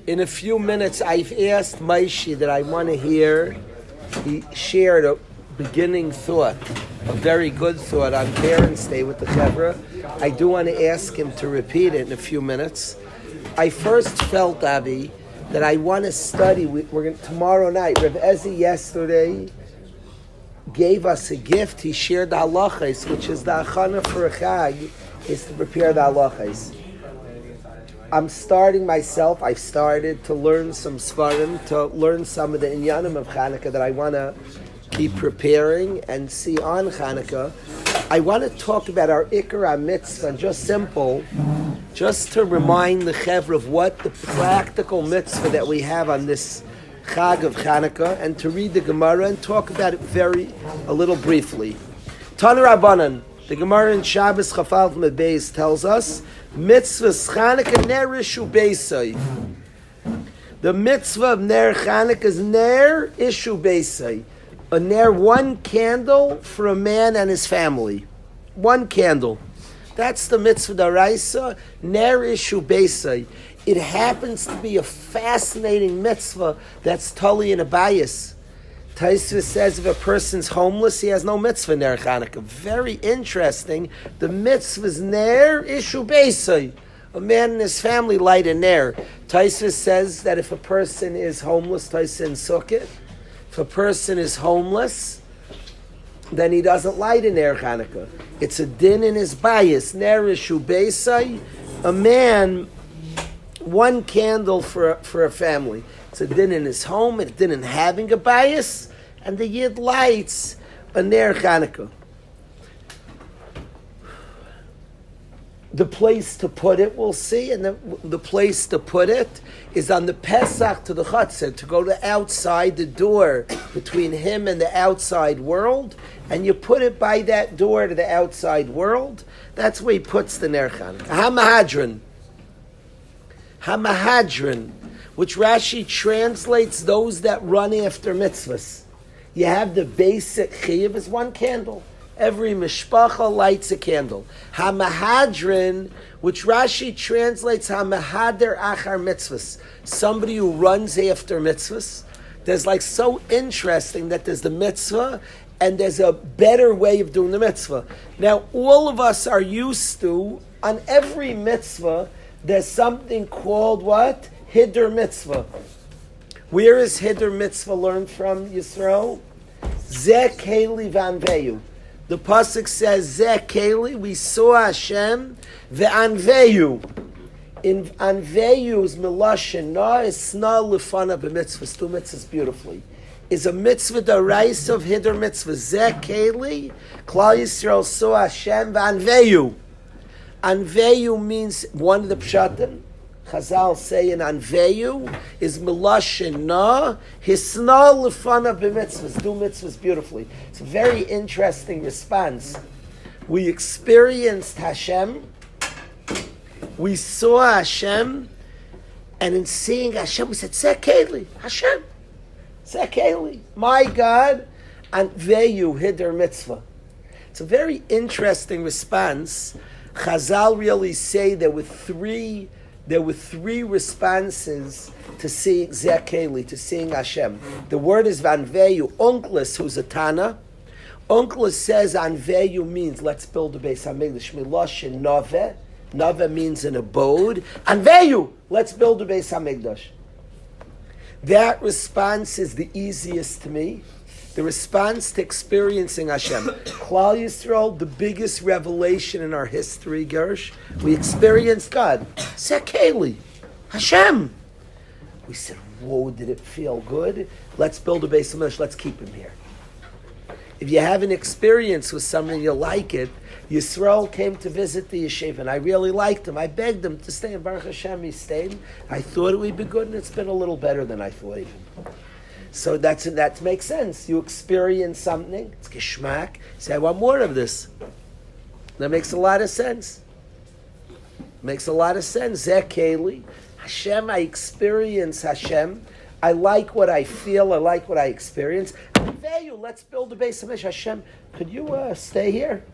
In a few minutes, I've asked Moishy that I want to hear. He shared a beginning thought, a very good thought on Parents' Day with the Chevra. I do want to ask him to repeat it in a few minutes. I first felt, Avi, that I want to study. We're going tomorrow night. Rav Ezi yesterday gave us a gift. He shared the halachas, which is the achana for a chag, is to prepare the halachas. I'm starting myself. I've started to learn some svarim, to learn some of the inyanim of Chanukah that I want to be preparing and see on Chanukah. I want to talk about our Ikar mitzvah, just simple, just to remind the Chevra of what the practical mitzvah that we have on this Chag of Chanukah, and to read the Gemara and talk about it a little briefly. Tana Rabbanan, the Gemara in Shabbos Chafal Mebeis tells us, mitzvahs Chanukah ner ishu beisai. The mitzvah of ner Chanukah is ner ishu beisai. A ner, one candle for a man and his family. One candle. That's the mitzvah d'oraisa, ner ishu beisai. It happens to be a fascinating mitzvah that's totally in a bias. Taisva says if a person's homeless, he has no mitzvah ner Chanukah. Very interesting. The mitzvah is ner ishu beisai. A man and his family light a ner. Taisva says that if a person is homeless, Taisva in Sukkot, if a person is homeless, then he doesn't light a ner Chanukah. It's a din in his bias. Ner ishu beisai. A man, one candle for a family. It's a din in his home, it's a din in having a bias, and the Yid lights a ner Chanukah. The place to put it, we'll see, and the place to put it is on the Pesach to the Chutzah, to go to outside the door between him and the outside world, and you put it by that door to the outside world. That's where he puts the ner Chanukah. Hamahadran, which Rashi translates those that run after mitzvahs. You have the basic chiyuv is one candle. Every mishpacha lights a candle. Hamahadran, which Rashi translates hamahader achar mitzvahs, somebody who runs after mitzvahs. There's like so interesting that there's the mitzvah and there's a better way of doing the mitzvah. Now, all of us are used to, on every mitzvah, there's something called what? Hiddur mitzvah. Where is Hiddur mitzvah learned from, Yisrael? Zeh keli v'anveyu. The pasuk says, Zeh keli, we saw Hashem, v'anveyu. In anveyu's milashon, na isna lefana b'mitzvahs, two mitzvahs beautifully. Is a mitzvah d'oraisa of Hiddur mitzvah. Zeh keli, Klal Yisrael saw Hashem, v'anveyu. Anveyu means one of the pshatim. Chazal say in Anveyu is milashon na hisna lefana b'mitzvahs. Do mitzvahs beautifully. It's a very interesting response. We experienced Hashem. We saw Hashem, and in seeing Hashem, we said, Sekeli, Hashem, Sekeli, my God, Anveyu Hiddur mitzvah. It's a very interesting response. Chazal really say there were three responses to seeing Zekeli, to seeing Hashem. The word is Vanveyu. Unclus, who's a Tana, Unclus says Anveyu means let's build a Beis Hamikdash. Miloshin Nove. Nove means an abode. Anveyu, let's build a Beis Hamikdash. That response is the easiest to me. The response to experiencing Hashem. Klal Yisrael, the biggest revelation in our history, Gersh. We experienced God. Sekeli, Hashem. We said, whoa, did it feel good? Let's build a Beis Hamikdash, let's keep him here. If you have an experience with someone you like it, Yisrael came to visit the yeshiva, and I really liked him. I begged him to stay, and Baruch Hashem, he stayed. I thought it would be good, and it's been a little better than I thought even. So that makes sense. You experience something, it's geschmack. Say, I want more of this. That makes a lot of sense. Makes a lot of sense. Zekeli, Hashem, I experience Hashem. I like what I feel. I like what I experience. Let's build a Beis Hamikdash. Hashem, could you stay here?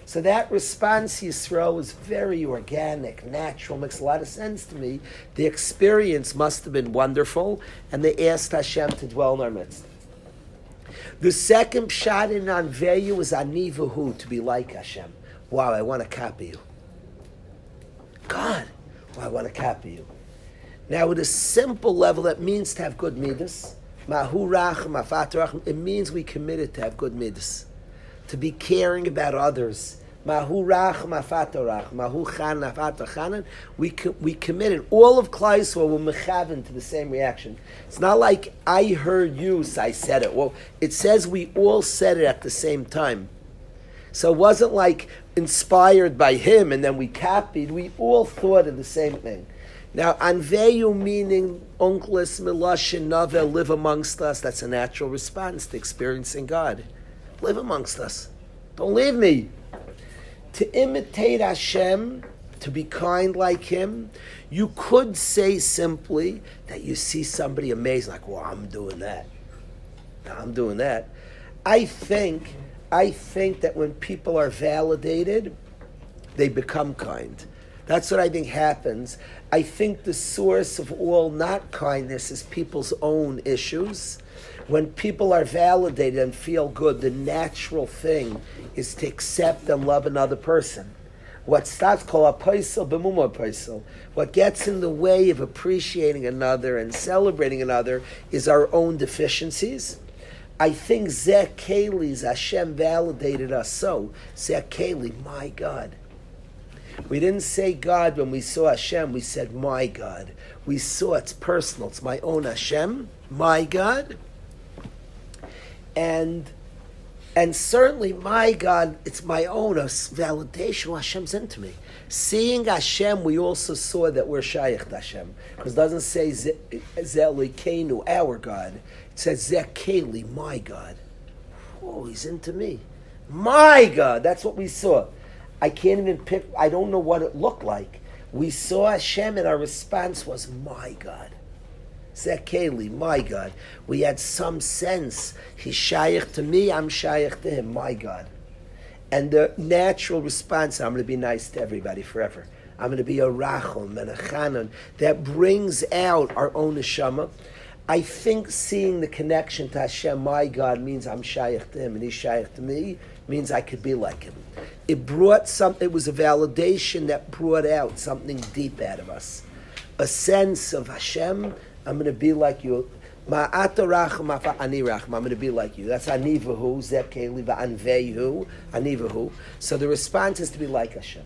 So that response, Yisrael, was very organic, natural, makes a lot of sense to me. The experience must have been wonderful, and they asked Hashem to dwell in our midst. The second pshat in Anveyu was Anivahu, to be like Hashem. Wow, I want to copy you. God, wow, I want to copy you. Now, at a simple level, that means to have good midas. Mahu rachem, afat rachem. It means we committed to have good midas, to be caring about others. Mahu rachem, afat rachem, mahu chan, afat chanan. We committed. All of Klal Yisrael were mechaven to the same reaction. It's not like I heard you, so I said it. Well, it says we all said it at the same time. So it wasn't like inspired by him and then we copied. We all thought of the same thing. Now, Anveyu meaning Onklis, Milash, and Navel, live amongst us. That's a natural response to experiencing God. Live amongst us. Don't leave me. To imitate Hashem, to be kind like Him, you could say simply that you see somebody amazing, like, well, I'm doing that. I'm doing that. I think that when people are validated, they become kind. That's what I think happens. I think the source of all not kindness is people's own issues. When people are validated and feel good, the natural thing is to accept and love another person. What starts called a paisel b'muma paisel. What gets in the way of appreciating another and celebrating another is our own deficiencies. I think Zeh Kali's Hashem validated us so. Zeh Kali, my God. We didn't say God when we saw Hashem, we said my God. We saw it's personal, it's my own Hashem, my God. And certainly my God, it's my own validation. Well, Hashem's into me. Seeing Hashem, we also saw that we're Shaykh to Hashem. Because it doesn't say Zelikenu, our God. It says Zekeli, my God. Oh, he's into me. My God, that's what we saw. I can't even pick, I don't know what it looked like. We saw Hashem and our response was, my God. Zekeli, my God. We had some sense. He's shaykh to me, I'm shaykh to him, my God. And the natural response, I'm going to be nice to everybody forever. I'm going to be a rachum and a chanan. That brings out our own neshama. I think seeing the connection to Hashem, my God, means I'm shaykh to him and he's shaykh to me, means I could be like him. It was a validation that brought out something deep out of us. A sense of Hashem, I'm going to be like you. Ma'ata rachem, ani rachem, I'm going to be like you. That's anivahu, zekeli, va'anvehu, anivahu. So the response is to be like Hashem.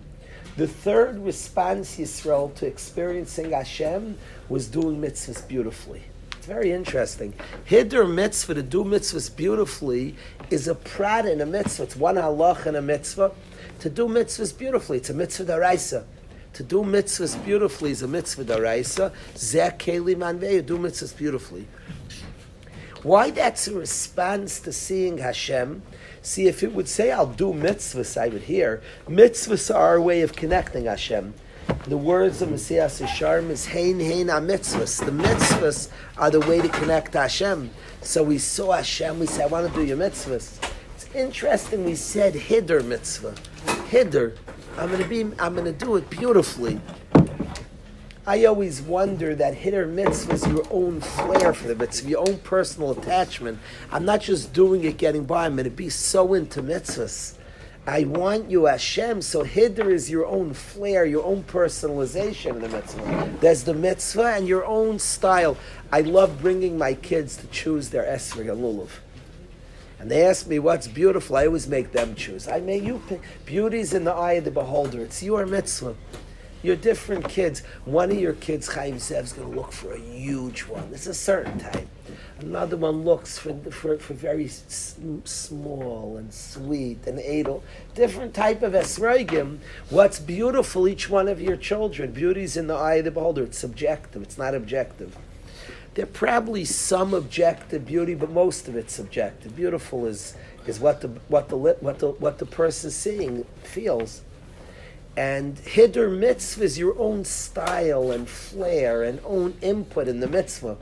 The third response, Yisrael, to experiencing Hashem was doing mitzvahs beautifully. It's very interesting. Hidur mitzvah, to do mitzvahs beautifully, is a prat in a mitzvah. It's one halach in a mitzvah. To do mitzvahs beautifully, it's a mitzvah daraisa. To do mitzvahs beautifully is a mitzvah daraisa. Zeh keli manvei, do mitzvahs beautifully. Why that's a response to seeing Hashem? See, if it would say, I'll do mitzvahs, I would hear. Mitzvahs are our way of connecting Hashem. The words of Messiah Sisharm is hein mitzvahs. The mitzvahs are the way to connect to Hashem. So we saw Hashem, we said, I want to do your mitzvahs. It's interesting, we said hidur mitzvah. Hidur. I'm going to do it beautifully. I always wonder that hidur mitzvah is your own flair for the mitzvah, your own personal attachment. I'm not just doing it, getting by. I'm going to be so into mitzvahs. I want you, Hashem. So hidur is your own flair, your own personalization of the mitzvah. There's the mitzvah and your own style. I love bringing my kids to choose their esrog and lulav. And they ask me what's beautiful. I always make them choose. I make you pick. Beauty's in the eye of the beholder. It's your mitzvah. You're different kids. One of your kids, Chaim Zev's going to look for a huge one. It's a certain type. Another one looks for very small and sweet and edel. Different type of esrogim. What's beautiful, each one of your children. Beauty's in the eye of the beholder. It's subjective. It's not objective. There are probably some objective beauty, but most of it's subjective. Beautiful is what the person seeing feels. And hidur mitzvah is your own style and flair and own input in the mitzvah.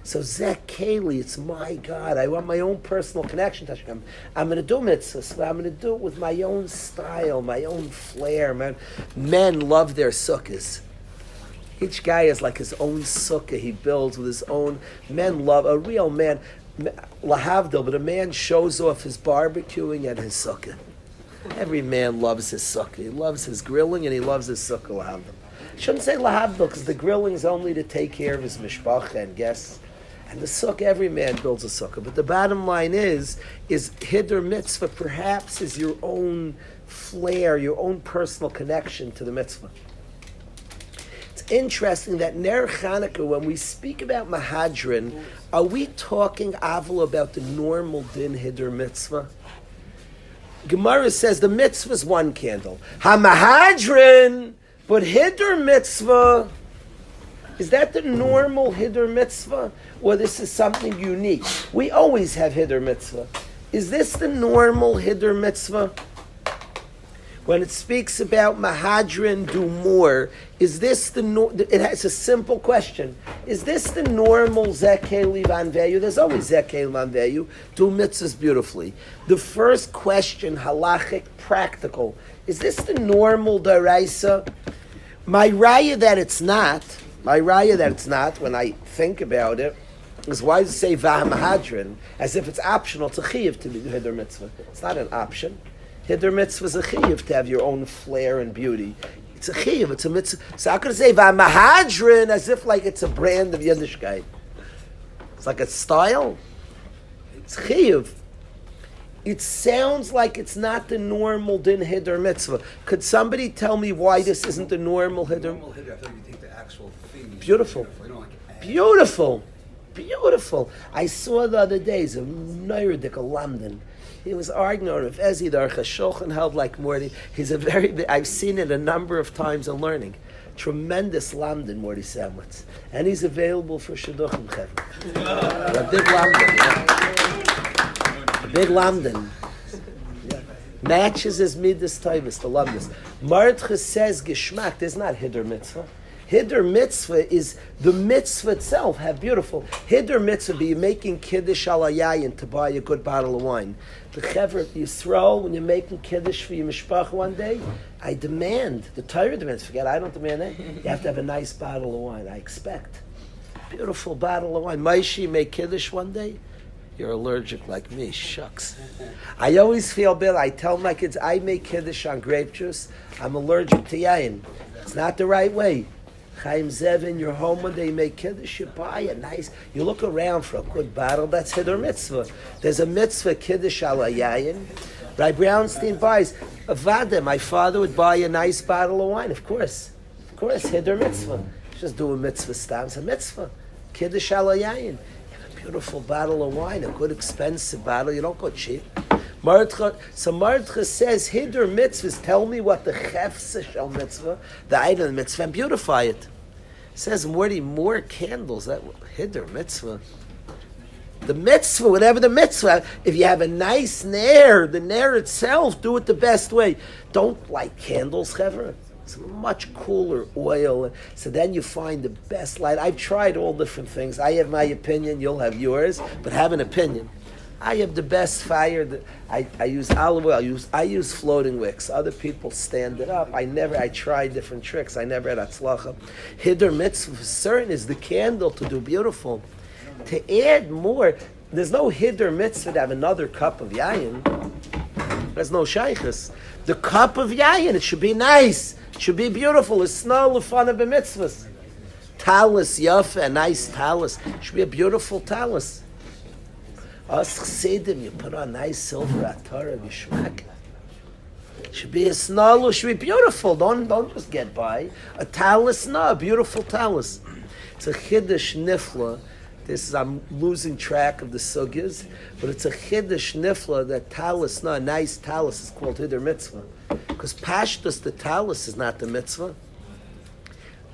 So Zek Keli, it's my God. I want my own personal connection to Hashem. I'm going to do mitzvahs, but I'm going to do it with my own style, my own flair. Men love their sukkahs. Each guy has like his own sukkah he builds with his own. Men love, a real man, lahavdil, but a man shows off his barbecuing at his sukkah. Every man loves his sukkah. He loves his grilling and he loves his sukkah, lahavdil. Shouldn't say lahavdil because the grilling is only to take care of his mishpacha and guests. And the sukkah, every man builds a sukkah. But the bottom line is hidur mitzvah perhaps is your own flair, your own personal connection to the mitzvah. It's interesting that Ner Chanukah, when we speak about Mahadrin, are we talking avol about the normal din hidur mitzvah? Gemara says the mitzvah is one candle. Ha-Mahadrin, but hidur mitzvah, is that the normal hidur mitzvah? Or this is something unique? We always have hidur mitzvah. Is this the normal hidur mitzvah? When it speaks about Mahadrin, do more, is this it has a simple question. Is this the normal Zekeli Van Veyu? There's always Zekeli Van Veyu. Do mitzvahs beautifully. The first question, halachic, practical. Is this the normal Daraisa? My raya that it's not, when I think about it, is why does it say V'hamahadrin? As if it's optional. It's a chiyuv to do hidur mitzvah. It's not an option. Hidur mitzvah is a chiyuv to have your own flair and beauty. It's a chiyuv, it's a mitzvah. So how could I say V'hamahadrin as if like it's a brand of Yiddishkeit? It's like a style. It's chiyuv. It sounds like it's not the normal din hidur mitzvah. Could somebody tell me why this isn't the normal hidur? Normal hidur, I thought you take the actual thing. Beautiful. You don't like Beautiful. Beautiful. I saw the other days a Neiredik, a London. He was arguing with Ezi the Shulchan held like Morty. He's a very I've seen it a number of times in learning. Tremendous London, Morty Samwitz. And he's available for Shidduchim Chevron. A big London. Yeah. A big London. Yeah. Matches his midas taivas, the London. Martcha says Geschmack, there's not hidur mitzvah. Hidur mitzvah is the mitzvah itself. Have beautiful hidur mitzvah. Be making kiddush al yayin to buy a good bottle of wine. The chevra Yisrael when you're making kiddush for your mishpach one day, I demand the Torah demands. Forget I don't demand that. You have to have a nice bottle of wine. I expect beautiful bottle of wine. Moishy make kiddush one day. You're allergic like me. Shucks. I always feel bad. I tell my kids I make kiddush on grape juice. I'm allergic to yayin. It's not the right way. Chaim Zevin, you're home one day, you make kiddush, you buy a nice, you look around for a good bottle, that's hidur mitzvah. There's a mitzvah kiddush ala yayin. Rabbi Brownstein buys a vada. My father would buy a nice bottle of wine, of course, hidur mitzvah. Just do a mitzvah stam, it's a mitzvah. Kiddush ala yayin. You have a beautiful bottle of wine, a good expensive bottle, you don't go cheap. So Martcha says, hidur mitzvahs, tell me what the chefsa shel mitzvah, the item of the mitzvah, and beautify it. It says more candles, that hidur mitzvah. The mitzvah, whatever the mitzvah, if you have a nice nair, the nair itself, do it the best way. Don't light candles, chevra. It's much cooler oil. So then you find the best light. I've tried all different things. I have my opinion, you'll have yours, but have an opinion. I have the best fire. I use olive oil. I use floating wicks. Other people stand it up. I try different tricks. I never had atzlacha. Hidur mitzvah for certain is the candle to do beautiful. To add more, there's no hidur mitzvah to have another cup of yayin. There's no shaykhus. The cup of yayin, it should be nice. It should be beautiful. It's no lefana b'mitzvahs. Talis yafa, a nice talis. It should be a beautiful talis. Us chesidim, you put on nice silver atara, gishmak. Should be a snalu, should be beautiful. Don't just get by. A talis, no, a beautiful talis. It's a chiddush nifla. I'm losing track of the sugyas, but it's a chiddush nifla that talis, no, a nice talis is called hidur mitzvah. Because pashtus, the talis is not the mitzvah.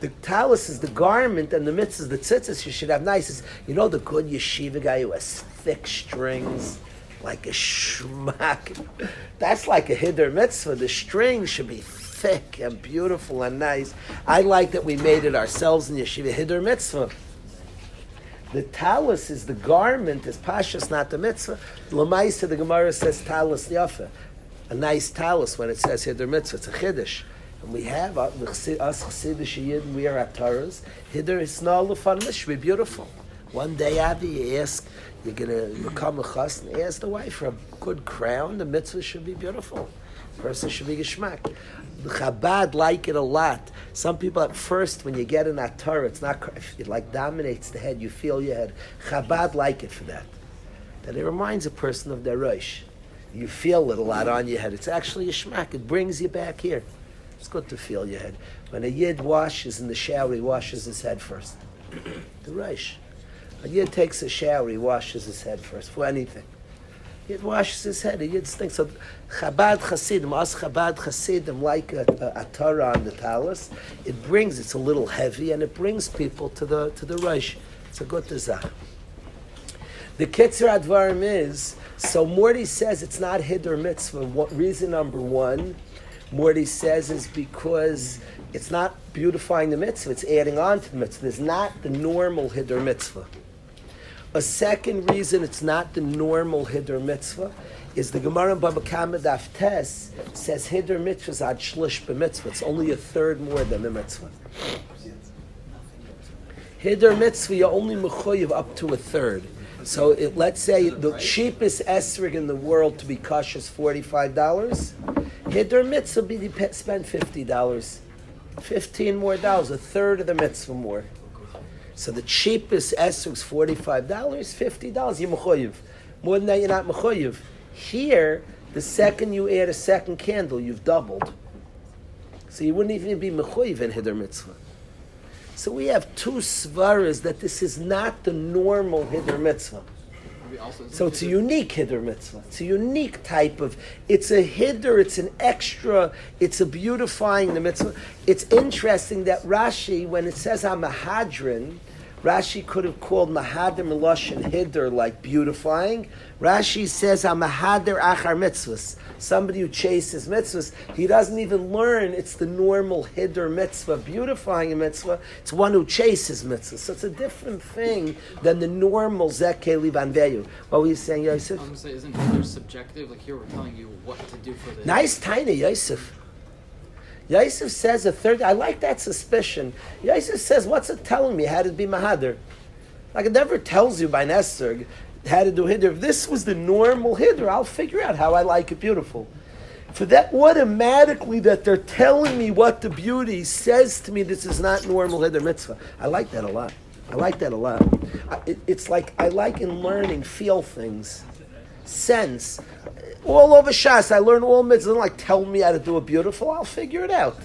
The talis is the garment, and the mitzvah is the tzitzis. You should have nice. You know the good yeshiva guy who has thick strings, like a shmak. That's like a hidur mitzvah. The strings should be thick and beautiful and nice. I like that we made it ourselves in yeshiva hidur mitzvah. The talus is the garment, is pashas, not the mitzvah. L'maisa, the Gemara says talus yafa. A nice talus when it says hider mitzvah. It's a chiddush. And we have, us chassidish yidden, we are at Torahs. Hider hisna l'fan should be beautiful. One day, Avi, you ask, you're going to become a chas, and ask the wife for a good crown. The mitzvah should be beautiful. The person should be geschmack. The Chabad like it a lot. Some people at first, when you get in that Torah, it's not, it like dominates the head, you feel your head. Chabad like it for that. That it reminds a person of their Rosh. You feel it a lot on your head. It's actually a shmak. It brings you back here. It's good to feel your head. When a Yid washes in the shower, he washes his head first. The Rosh. A Yid takes a shower, he washes his head first, for anything. Yid washes his head, a Yid thinks of Chabad Chassidim, us Chabad Chassidim, like a Torah on the talus. It brings, it's a little heavy, and it brings people to the Rosh. It's a good tizah. The Kitzur Advarim is, so Morty says it's not Hider Mitzvah. Reason number one, Morty says, is because it's not beautifying the mitzvah, it's adding on to the mitzvah. It's not the normal Hider Mitzvah. A second reason it's not the normal Hider Mitzvah is the Gemara in Baba Kama Daf Tes says Hider Mitzvah is ad shlish b'mitzvah. It's only a third more than the mitzvah. Hider Mitzvah, you're only mechuyev up to a third. So let's say the cheapest esrog in the world to be kosher is $45. Hider Mitzvah be spend $50. $15 more, a third of the mitzvah more. So the cheapest esrog is $45, $50, you're mechuyev. More than that, you're not mechuyev. Here, the second you add a second candle, you've doubled. So you wouldn't even be mechuyev in Hider Mitzvah. So we have two svaras that this is not the normal Hider Mitzvah. So it's a unique Hider Mitzvah. It's a unique type of, it's a Hider, it's an extra, it's a beautifying the mitzvah. It's interesting that Rashi, when it says HaMahadrin, Rashi could have called Mahadir Meloshin Hider like beautifying. Rashi says HaMahadir Achar Mitzvahs. Somebody who chases mitzvahs, he doesn't even learn it's the normal Hider mitzvah, beautifying a mitzvah. It's one who chases mitzvahs. So it's a different thing than the normal Zekeh Livan Veyu. What were you saying, Yosef? I'm going to say, isn't Hider subjective? Like here we're telling you what to do for the... Nice tiny, Yosef. Yosef says a third, I like that suspicion. Yosef says, what's it telling me how to be Mahadir? Like it never tells you by Nestor how to do Hider. If this was the normal Hider, I'll figure out how I like it beautiful. For that automatically that they're telling me what the beauty says to me this is not normal Hider mitzvah. I like that a lot. It's like I like in learning, feel things. Sense. All over Shas, I learn all mitzvahs. Don't like tell me how to do it beautiful. I'll figure it out.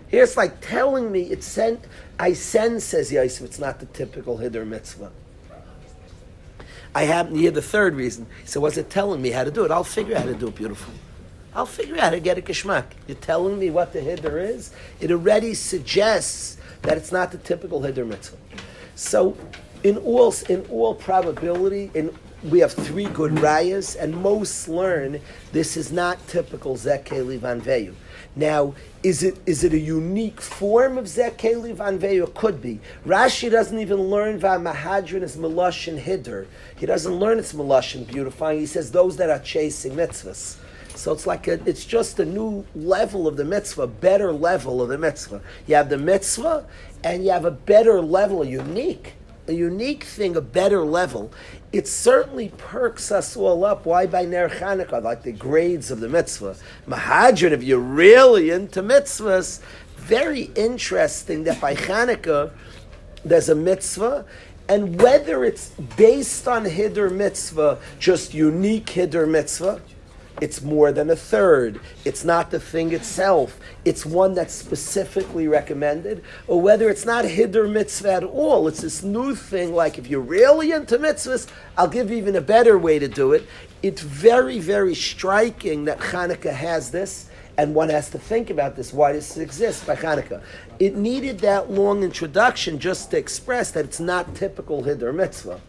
Here it's like telling me. I sense, says Yosef. It's not the typical Hider mitzvah. I happen to hear the third reason. So what's it telling me how to do it? I'll figure out how to do it beautiful. I'll figure out how to get a kishmak. You're telling me what the Hider is. It already suggests that it's not the typical Hider mitzvah. So in all probability, we have three good rayas, and most learn this is not typical Zekeh Livan Veyu. Now, is it a unique form of Zekeh Livan Veyu? It could be. Rashi doesn't even learn V'Mahadrin is Meloshin Hider. He doesn't learn it's Meloshin beautifying. He says those that are chasing mitzvahs. So it's like it's just a new level of the mitzvah, better level of the mitzvah. You have the mitzvah, and you have a better level, a unique thing, a better level. It certainly perks us all up. Why by Ner Chanukah? Like the grades of the mitzvah. Mahadrin, if you're really into mitzvahs, very interesting that by Chanukah there's a mitzvah, and whether it's based on Hider mitzvah, just unique Hider mitzvah, it's more than a third. It's not the thing itself. It's one that's specifically recommended. Or whether it's not Hider mitzvah at all. It's this new thing, like if you're really into mitzvahs, I'll give you even a better way to do it. It's very, very striking that Chanukah has this, and one has to think about this. Why does this exist by Chanukah? It needed that long introduction just to express that it's not typical Hider mitzvah.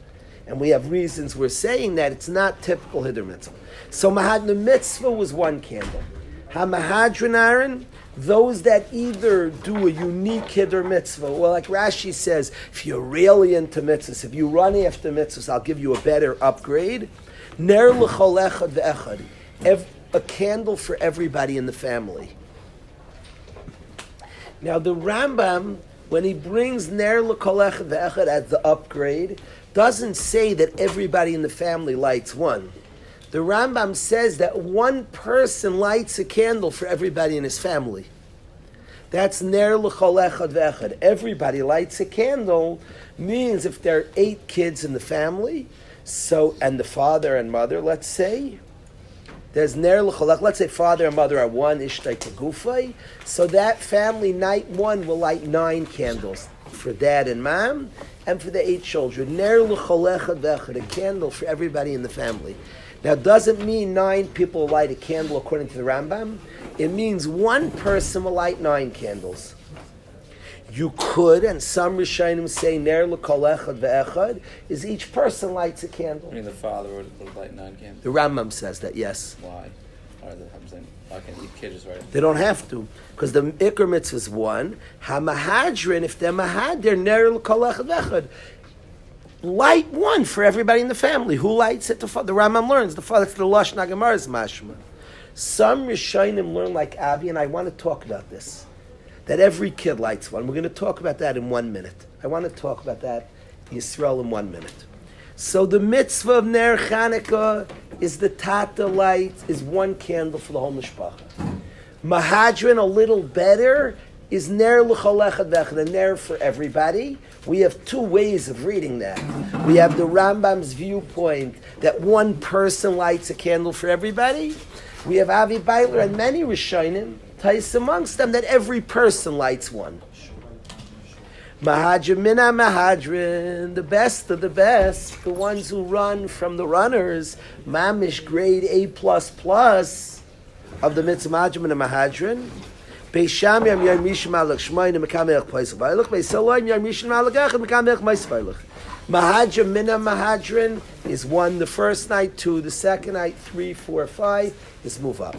And we have reasons we're saying that it's not typical Hider mitzvah. So the mitzvah was one candle. HaMahadrin Aaron, those that either do a unique Hiddur mitzvah, well, like Rashi says, if you're really into mitzvahs, if you run after mitzvahs, I'll give you a better upgrade. Ner l'chol echad ve'echad. A candle for everybody in the family. Now the Rambam, when he brings Ner l'kol echad ve'echad as the upgrade, doesn't say that everybody in the family lights one. The Rambam says that one person lights a candle for everybody in his family. That's Ner l'chol echad ve'echad. Everybody lights a candle means if there are 8 kids in the family, so and the father and mother, let's say, there's Ner l'chol echad. Let's say father and mother are one ishtay tegufay. So that family night 1 will light 9 candles for dad and mom, and for the 8 children. Ner l'chol echad ve'echad, a candle for everybody in the family. Now, it doesn't mean 9 people light a candle according to the Rambam. It means one person will light 9 candles. You could, and some Rishonim say, Ner l'kol echad ve'echad, is each person lights a candle. I mean, the father would light 9 candles. The Rambam says that, yes. Why? I'm saying, why can't each kid just write? They don't have to, because the Iker mitzvah is 1. Ha-mahadrin, if they're mahad, they're Ner l'kol echad ve'echad. Light 1 for everybody in the family. Who lights it? The Rambam learns. The father, it's the Lashon HaGemara's mashma. Some Rishonim learn like Avi, and I want to talk about this. That every kid lights one. We're going to talk about that in 1 minute. I want to talk about that, Yisrael, in 1 minute. So the mitzvah of Ner Chanukah is the Tata light, is 1 candle for the whole mishpacha. Mahadrin, a little better, is Ner l'chol echad ve'echad, a Ner for everybody. We have 2 ways of reading that. We have the Rambam's viewpoint that one person lights a candle for everybody. We have Avi Beiler and many Rishonim, tais amongst them, that every person lights one. Mahadrin mina mahadrin, the best of the best, the ones who run from the runners, mamish grade A++ of the mitzvah mahadrin mina mahadrin. Beisham yam yam mishim alach shmoyne mekamech poisel vaylich. Beisaloim yam mishim alach echad mekamech mois vaylich. Mahadrin mina mahadrin is 1 the first night, 2 the second night, 3, 4, 5 is move up.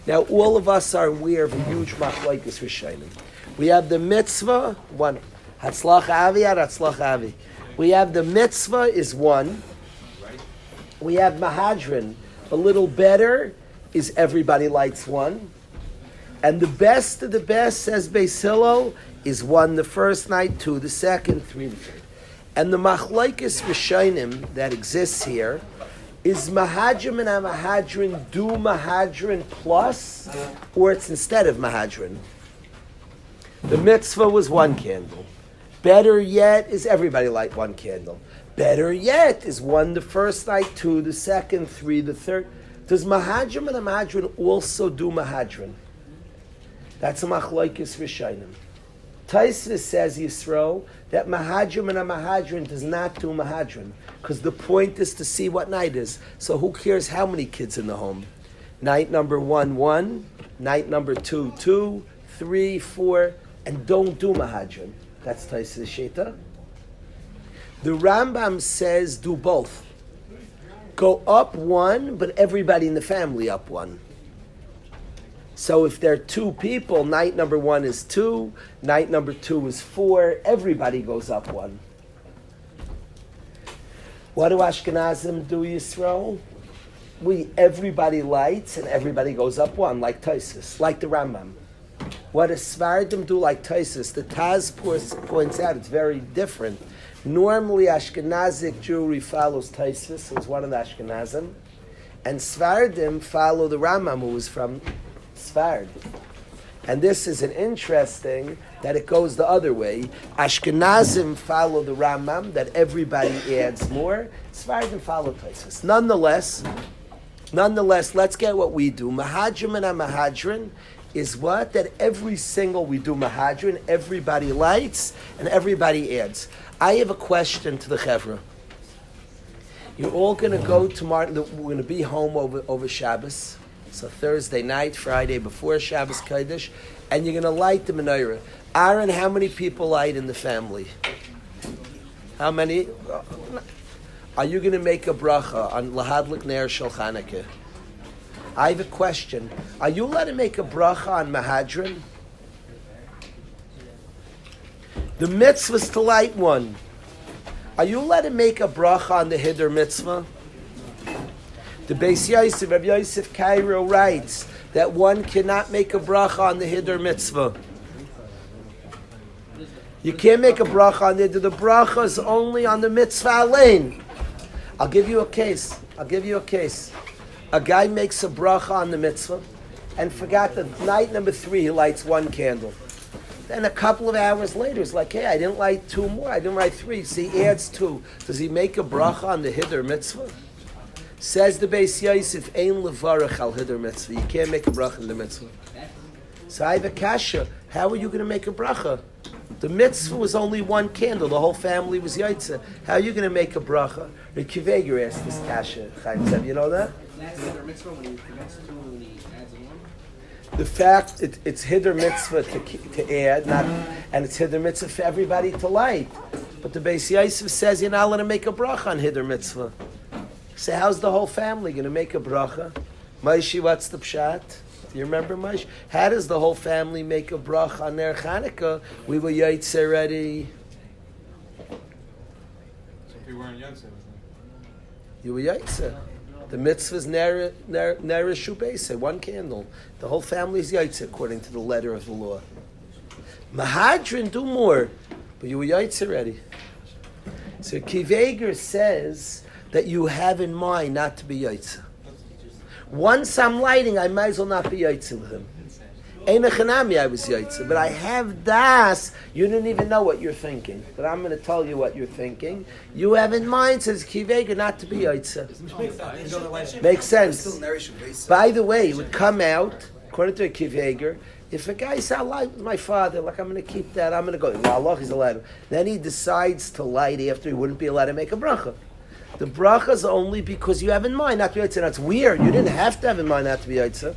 Now all of us are aware of a huge machlokes rishonim. We have the mitzvah 1. Hatzlach avi ad hatzlach avi. We have the mitzvah is 1. We have mahadrin, a little better is everybody lights 1. And the best of the best, says Beis Hillel, is 1 the first night, 2 the second, 3 the third. And the machlokes rishonim that exists here is mahadrin and mahadrin do mahadrin plus, or it's instead of mahadrin. The mitzvah was 1 candle. Better yet is everybody light 1 candle. Better yet is 1 the first night, 2 the second, 3 the third. Does mahadrin and mahadrin also do mahadrin? That's a machlokes rishonim. Taisvis says Yisro that mahadrin and a mahadrin does not do mahadrin because the point is to see what night is. So who cares how many kids in the home? Night number 1, 1. Night number 2, 2. 3, 4, and don't do mahadrin. That's Taisvis Sheta. The Rambam says do both. Go up 1, but everybody in the family up 1. So if there are 2 people, night number 1 is 2, night number 2 is 4, everybody goes up 1. What do Ashkenazim do, Yisrael? Everybody lights and everybody goes up 1, like Tosfos, like the Rambam. What does Sfardim do, like Tosfos? The Taz points out it's very different. Normally Ashkenazic Jewry follows Tosfos, who's one of the Ashkenazim, and Sfardim follow the Rambam, who was from Sfard. And this is an interesting that it goes the other way. Ashkenazim follow the Rambam, that everybody adds more. Sfardim follow Tosfos. Nonetheless, let's get what we do. Mahadrin and mahadrin is what? That every single we do mahadrin, everybody lights and everybody adds. I have a question to the Chevra. You're all going to go tomorrow. We're going to be home over Shabbos. So Thursday night, Friday before Shabbos Kodesh, and you're going to light the menorah. Aaron, how many people light in the family? How many? Are you going to make a bracha on Lahadlik Ner Shel Chanukah? I have a question. Are you allowed to make a bracha on Mahadrin? The mitzvah is to light one. Are you allowed to make a bracha on the Hiddur mitzvah? The Beis Yosef, Rabbi Yosef Cairo writes that one cannot make a bracha on the Hiddur mitzvah. You can't make a bracha on the Hiddur. The bracha is only on the mitzvah alein. I'll give you a case. A guy makes a bracha on the mitzvah and forgot that night number 3 he lights one candle. Then a couple of hours later, it's like, hey, I didn't light 2 more. I didn't light 3. So he adds 2. Does he make a bracha on the Hiddur mitzvah? Says the Beis Yosef, Ein levarach al Hiddur mitzvah. You can't make a bracha on the mitzvah. So I have a kasha. How are you going to make a bracha? The mitzvah was only one candle. The whole family was yaitza. How are you going to make a bracha? The Kiveger asked this kasha. Chaim said, you know that? The fact it's Hiddur mitzvah to add, and it's Hiddur mitzvah for everybody to light. But the Beis Yosef says you're not allowed to make a bracha on Hiddur mitzvah. So how's the whole family going to make a bracha? Moishy, what's the pshat? Do you remember, Moishy? How does the whole family make a bracha on their Chanukah? We were yaitz already. So if you weren't yaitz, You were yaitz. The mitzvah is nera shubesa, one candle. The whole family is yaitz according to the letter of the law. Mahadrin do more, but you were yaitz already. So Kiveger says that you have in mind not to be yaitz. Once I'm lighting, I might as well not be yaitz with him. Ein echanami, I was yaitz, but I have das. You didn't even know what you're thinking, but I'm going to tell you what you're thinking. You have in mind, says Kiveger, not to be yaitz. Makes sense. By the way, it would come out, according to a Kiveger, if a guy says, I light with my father, like I'm going to keep that, I'm going to go, well, Allah is allowed. Then he decides to light after he wouldn't be allowed to make a bracha. The bracha is only because you have in mind not to be yaitz. That's weird. You didn't have to have in mind not to be yaitz.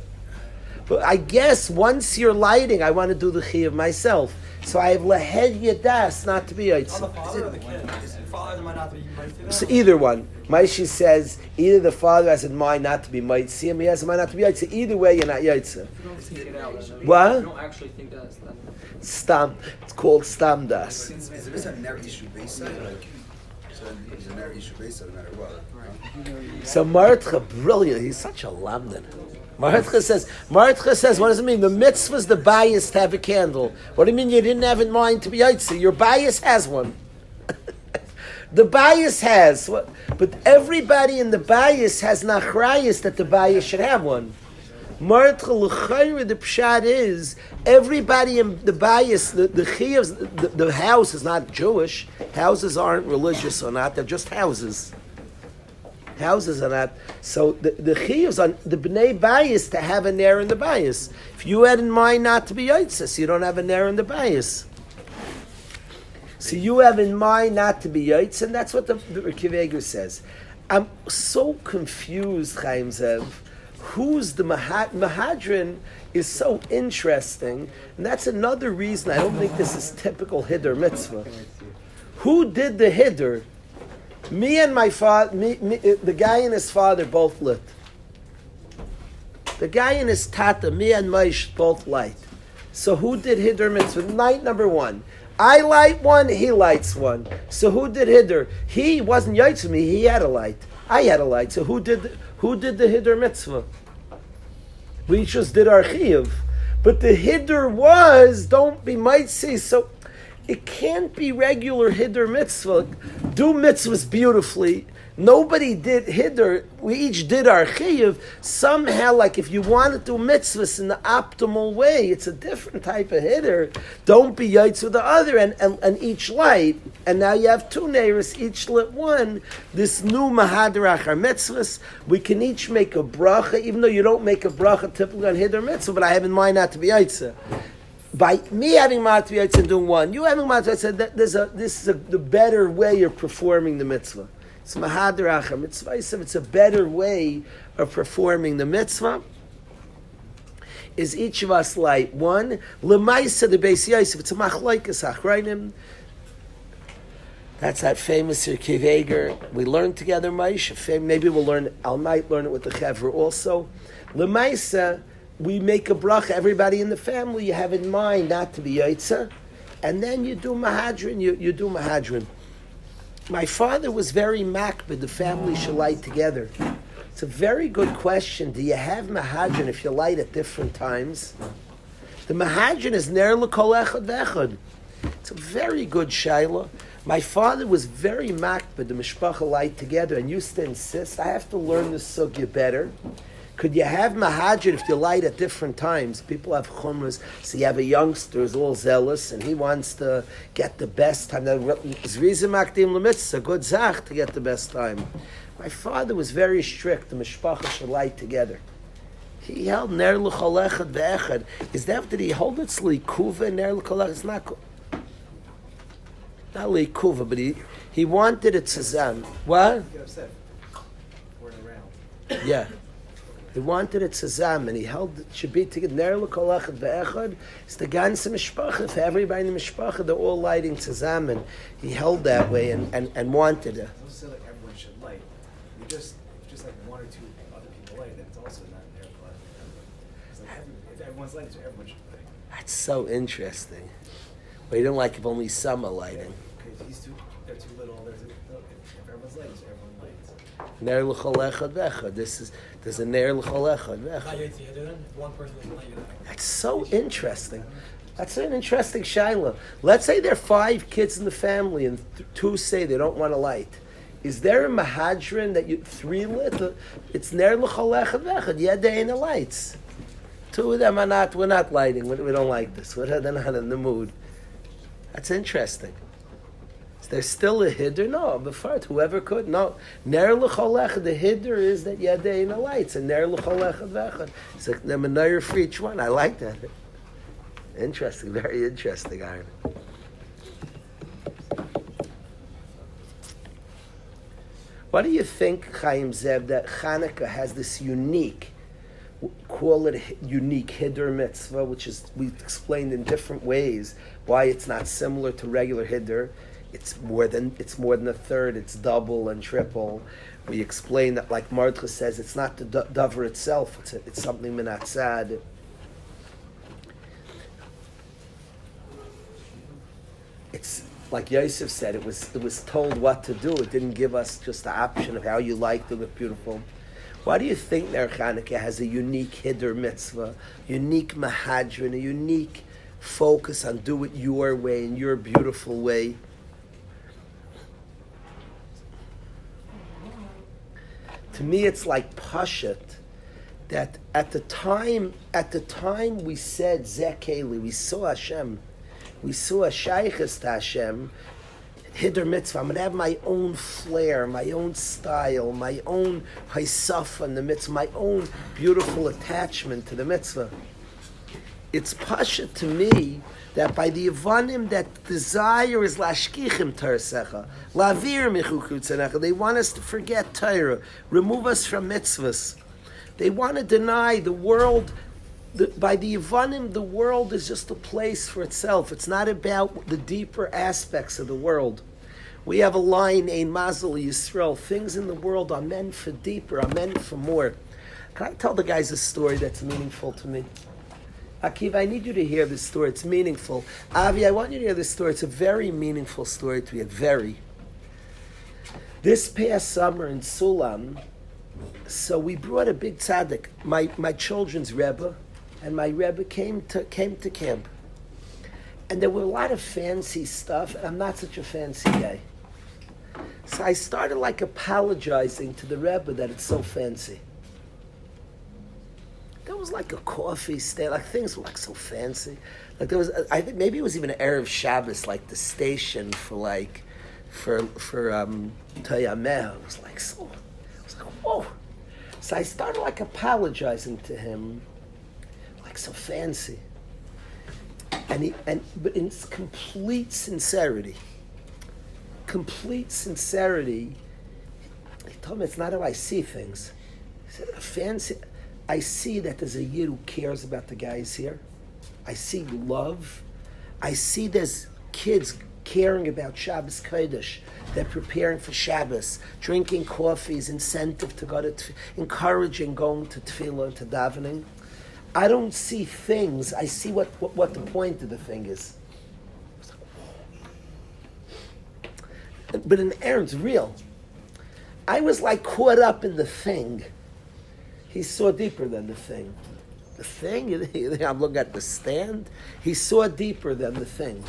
But I guess once you're lighting, I want to do the chiyuv myself. So I have lehed yadas not to be yaitz. On the father or the kid? Is the father might not be yaitz? So either one. Moishy says either the father has in mind not to be yaitz, he has in mind not to be yaitz. Either way, you're not yaitz. You don't think it out. What? You don't actually think that's that. Stam. It's called stam das. Is this a ner issue base? Like, so it's a ner issue base, no matter what. So Martcha, brilliant. He's such a lamdan. Martcha says, what does it mean? The mitzvah is the bias to have a candle. What do you mean you didn't have in mind to be yaitz? Your bias has one. The bias has, but everybody in the bias has nachrayis that the bias should have one. Martcha l'chayra, the pshat is everybody in the bias, the chiyavs, the house is not Jewish. Houses aren't religious or not; they're just houses. Houses are not. So the chiyuvs on the bnei bias to have a ner in the bias. If you had in mind not to be yitzis, you don't have a ner in the bias. So you have in mind not to be yaitz, and that's what the Kiveger says. I'm so confused, Chaim Zev. Who's the Mahadrin is so interesting, and that's another reason I don't think this is typical Hiddur mitzvah. Who did the Hiddur? Me and my father, the guy and his father both lit. The guy and his tata, me and Moishy both light. So who did Hiddur mitzvah? Night number 1. I light one, he lights one. So who did Hiddur? He wasn't yaitz with me, he had a light. I had a light. So who did the Hiddur mitzvah? We just did our chiyuv. But the Hiddur was, don't be might see, so it can't be regular Hiddur mitzvah. Do mitzvahs beautifully. Nobody did Hiddur. We each did our chiyuv. Somehow, like if you want to do mitzvahs in the optimal way, it's a different type of Hiddur. Don't be yaitz with the other and each light. And now you have 2 neiros, each lit one. This new mahadrach are mitzvahs. We can each make a bracha, even though you don't make a bracha typically on Hiddur mitzvah, but I have in mind not to be yaitz. By me having matviyatz and doing one, you having matviyatz, this is the better way of performing the mitzvah. It's mahadracha mitzvah. It's a better way of performing the mitzvah. Is each of us light one? Lemaisa the Beis Yosef. It's a machlokes achrayim. That's that famous Kiveger. We learned together, Moishy. Maybe we'll learn. I might learn it with the Chevra also. Lemaisa. We make a bracha, everybody in the family, you have in mind not to be yaitza. and then you do Mahadrin, you do Mahadrin. My father was very makbid, the family should light together. It's a very good question. Do you have Mahadrin if you light at different times? The Mahadrin is ner l'kol echad v'echad. It's a very good shaila. My father was very makbid, the mishpacha light together, and used to insist, I have to learn the sugya better. Could you have mahajir if you light at different times? People have chumras, so you have a youngster who's all zealous, and he wants to get the best time. It's a good zach to get the best time. My father was very strict, the mishpacha should light together. He held ner l'chol echad ve'echad. Is that, did he hold it l'ikuva, ner l'chol echad? It's not l'ikuva, but he wanted it tzazam. What? Yeah. He wanted it tzazam, and he held it should be together. Ner l'kol echad ve'echad. It's the ganze mishpacha. For everybody in the mishpacha, they're all lighting tzazam, and he held that way and wanted it. It's also like everyone should light. You just like one or two other people light, then it's also not their blood. It's like if everyone's lighting, so everyone should light. That's so interesting. But you don't like if only some are lighting. Because they're too little. If everyone's lighting, so everyone lights. Ner l'chol echad ve'echad. There's a ner l'chol echad ve'echad. One person doesn't light. That's so interesting. That's an interesting shaila. Let's say there are 5 kids in the family, and 2 say they don't want to light. Is there a mahadrin that 3 lit? It's ner l'chol echad ve'echad. Yeah, they ain't the lights. 2 of them are not. We're not lighting. We don't like this. They're not in the mood. That's interesting. Is there still a hiddur? No, before whoever could. No. Ner l'chol echad. The hiddur is that yeah, they ain't the lights. And ner l'chol echad ve'echad. It's like the menorah for each one. I like that. Interesting. Very interesting, Aaron. What do you think, Chaim Zev, that Chanukah has this unique, call it unique hiddur mitzvah, which is, we've explained in different ways why it's not similar to regular hiddur. It's more than a third, it's double and triple. We explain that, like Mordechai says, it's not the davar itself, it's something minatzad. It's like Yosef said, it was told what to do. It didn't give us just the option of how you like to look beautiful. Why do you think Ner Chanukah has a unique hiddur mitzvah, unique mahadrin, a unique focus on do it your way, in your beautiful way? To me, it's like Pashat, that at the time we said Zekeli, we saw Hashem, we saw a Shaykhis to Hashem, Hiddur mitzvah. I'm going to have my own flair, my own style, my own haisaf on the mitzvah, my own beautiful attachment to the mitzvah. It's pasha to me that by the Yavanim, that desire is lashkichim tersecha, lavir michukutzenecha. They want us to forget Torah, remove us from mitzvahs. They want to deny the world. By the Yavanim, the world is just a place for itself. It's not about the deeper aspects of the world. We have a line, Ein Mazel Yisrael, things in the world are meant for deeper, are meant for more. Can I tell the guys a story that's meaningful to me? Akiva, I need you to hear this story. It's meaningful. Avi, I want you to hear this story. It's a very meaningful story to me. Very. This past summer in Sulam, so we brought a big tzaddik, my children's Rebbe, and my Rebbe came to camp. And there were a lot of fancy stuff, and I'm not such a fancy guy. So I started apologizing to the Rebbe that it's so fancy. There was a coffee stand, things were so fancy. There was, I think maybe it was even an Erev Shabbos, the station for Tayameh. It was so, whoa. So I started apologizing to him, so fancy. But in complete sincerity, he told me it's not how I see things. He said, fancy, I see that there's a Yid who cares about the guys here. I see love. I see there's kids caring about Shabbos Kodesh. They're preparing for Shabbos, drinking coffees, incentive to go to, encouraging going to tefillah and to davening. I don't see things. I see what the point of the thing is. but in Aaron's real. I was like caught up in the thing. He saw deeper than the thing. The thing, I'm looking at the stand. He saw deeper than the thing.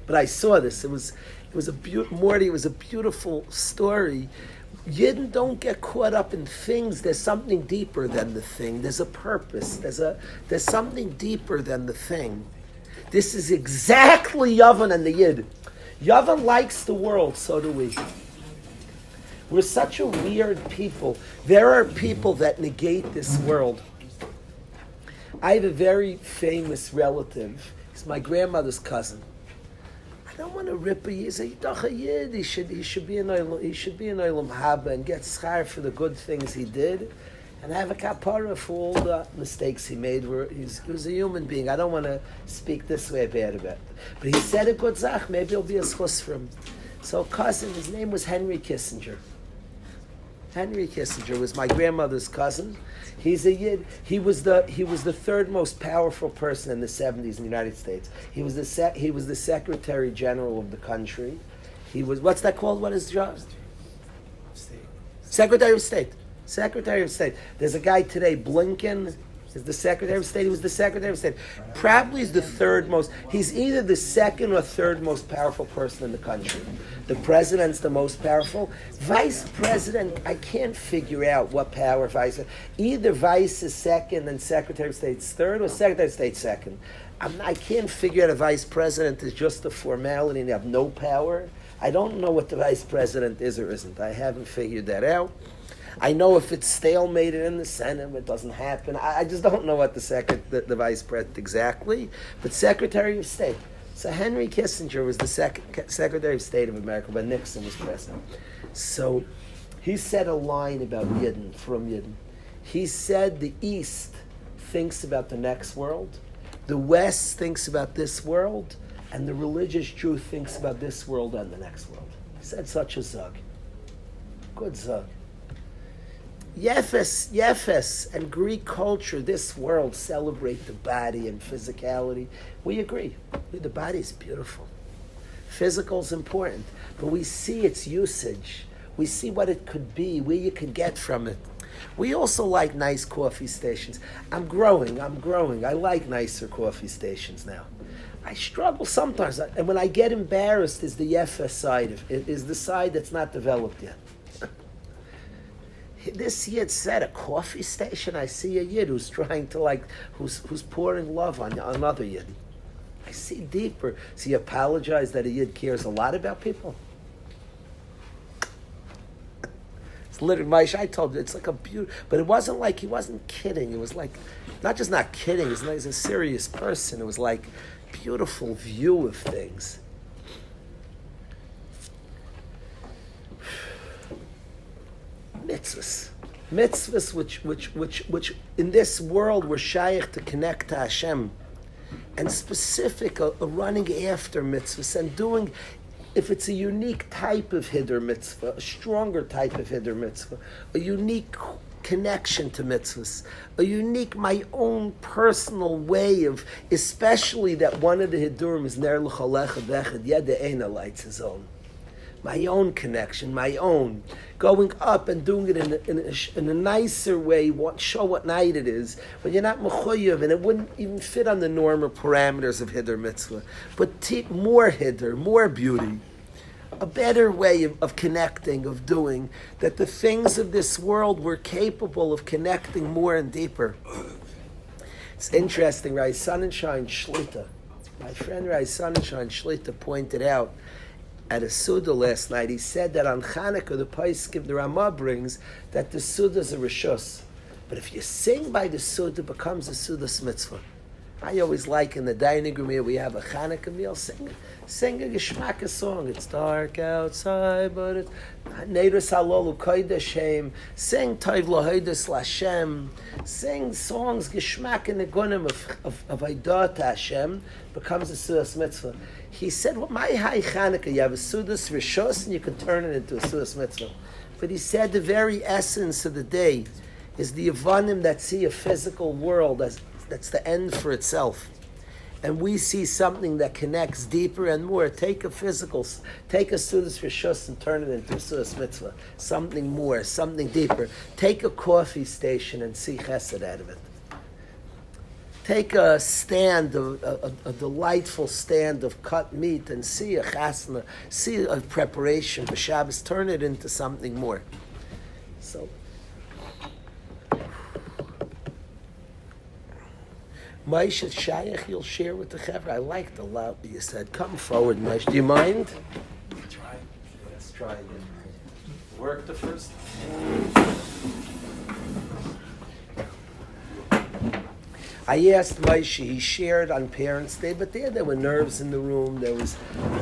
But I saw this. It was Morty. It was a beautiful story. Yidden don't get caught up in things. There's something deeper than the thing. There's a purpose. There's something deeper than the thing. This is exactly Yavan and the Yid. Yavan likes the world, so do we. We're such a weird people. There are people that negate this world. I have a very famous relative. He's my grandmother's cousin. I don't want to rip a Yid. He should be an Olam Haba and get schar for the good things he did, and have a kapara for all the mistakes he made. He was a human being. I don't want to speak this way bad about it. But he said a good zach. Maybe it'll be a schus for him. So cousin, his name was Henry Kissinger. Henry Kissinger was my grandmother's cousin. He's a Yid. He was the third most powerful person in the 70s in the United States. He was the Secretary General of the country. He was, what's that called? What is his job? Secretary of State. Secretary of State. There's a guy today, Blinken, is the Secretary of State. He was the Secretary of State. Probably is the third most. He's either the second or third most powerful person in the country. The president's the most powerful. Vice president, I can't figure out what power vice. Either vice is second and Secretary of State's third, or Secretary of State's second. I can't figure out a vice president is just a formality and you have no power. I don't know what the vice president is or isn't. I haven't figured that out. I know if it's stalemated in the Senate, it doesn't happen. I just don't know what the vice president exactly. But Secretary of State. So Henry Kissinger was the Secretary of State of America, but Nixon was president. So he said a line about Yidden, from Yidden. He said the East thinks about the next world, the West thinks about this world, and the religious Jew thinks about this world and the next world. He said such a zug. Good zug. Yefes and Greek culture, this world celebrate the body and physicality. We agree. The body is beautiful. Physical is important, but we see its usage. We see what it could be, where you could get from it. We also like nice coffee stations. I'm growing. I like nicer coffee stations now. I struggle sometimes, and when I get embarrassed is the Yefes side of it, is the side that's not developed yet. This Yid said a coffee station. I see a Yid who's trying to who's pouring love on another Yid. I see deeper. So he apologized that a Yid cares a lot about people. It's literally, Moishy, I told you, it's like a beautiful, but it wasn't like he wasn't kidding. It was like, not just not kidding, he's a serious person. It was like beautiful view of things. Mitzvahs which in this world we're shaykh to connect to Hashem, and specific a running after mitzvahs and doing, if it's a unique type of hider mitzvah, a stronger type of hider mitzvah, a unique connection to mitzvahs, a unique, my own personal way of, especially that one of the hidurim is ner l'chalecha bechad yeda eina lights his own. My own connection, my own. Going up and doing it in a nicer way, show what night it is, when you're not mechuyev, and it wouldn't even fit on the normal parameters of Hiddur Mitzvah. But more Hiddur, more beauty. A better way of connecting, of doing, that the things of this world were capable of connecting more and deeper. It's interesting, Rai Sonnenschein Shlita, my friend Rai Sonnenschein Shlita pointed out, at a Suda last night, he said that on Chanukah, the Paiskim, the Ramah brings, that the Suda is a Rishus. But if you sing by the Suda, it becomes a Suda's mitzvah. I always like in the dining room here, we have a Chanukah meal, sing a Geshmaka song. It's dark outside, but it's Neidus Halolu Koideshem. Sing Toiv Lohoidus Lashem. Sing songs, Geshmak and Negunim of Aidah to Hashem, becomes a Suda's mitzvah. He said, well, my high Chanukah, you have a Sudas Rishos and you can turn it into a Sudas Mitzvah. But he said the very essence of the day is the Yavanim that see a physical world, that's the end for itself. and we see something that connects deeper and more, take a Sudas Rishus and turn it into a Sudas Mitzvah. Something more, something deeper. Take a coffee station and see chesed out of it. Take a stand, a delightful stand of cut meat and see a chasna, see a preparation for Shabbos, turn it into something more. So, Moishy Shayach, you'll share with the Chevra. I liked the loud you said. Come forward, Moishy. Do you mind? Try. Let's try again. Work the first. I asked Moishy, he shared on Parents' Day, but there were nerves in the room.